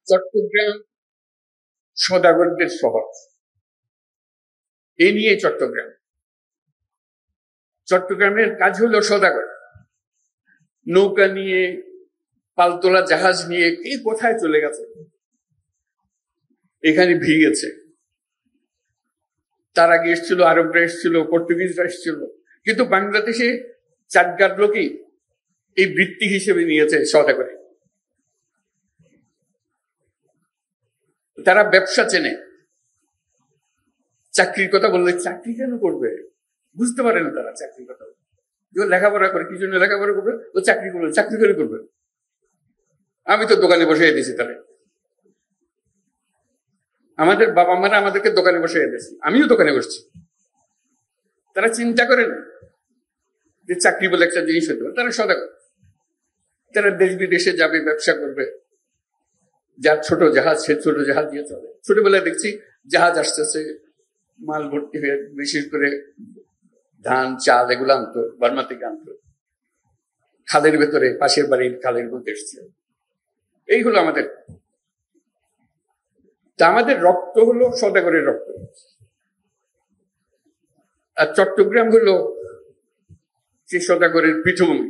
চট্টগ্রাম সদাগরদের শহর, এই নিয়ে চট্টগ্রামের কাজ হলো সদাগর। নৌকা নিয়ে, পালতোলা জাহাজ নিয়ে কে কোথায় চলে গেছে, এখানে ভিড়েছে। তার আগে এসেছিল আরবরা, এসেছিল পর্তুগিজরা, এসেছিল। কিন্তু বাংলাদেশে চাটগার লোকই এই বৃত্তি হিসেবে নিয়েছে সদাগরে। তারা ব্যবসা চেনে। চাকরির কথা বললে চাকরি কেন করবে, বুঝতে পারে না তারা চাকরির কথা। লেখাপড়া করে, কি জন্য লেখাপড়া করবে? ও চাকরি করবে, চাকরি করে করবে। আমি তো দোকানে বসে দিয়েছি তারা, আমাদের বাবা মারা আমাদেরকে দোকানে বসে দিয়েছি, আমিও দোকানে বসছি। তারা চিন্তা করে না যে চাকরি বলে একটা জিনিস হতে পারে। তারা সদাগর, তারা দেশ বিদেশে যাবে, ব্যবসা করবে। যার ছোট জাহাজ, সে ছোট জাহাজ দিয়ে চলে। ছোটবেলায় দেখছি জাহাজ আসতেছে, মাল ভর্তি হয়ে, বিশেষ করে ধান, চাল এগুলো আনতো, বার্মা থেকে আনতো, খালের ভেতরে, পাশের বাড়ির খালের মধ্যে এসছে। এই হলো আমাদের। তা আমাদের রক্ত হলো সদাগরের রক্ত। আর চট্টগ্রাম হলো সে সদাগরের পীঠভূমি।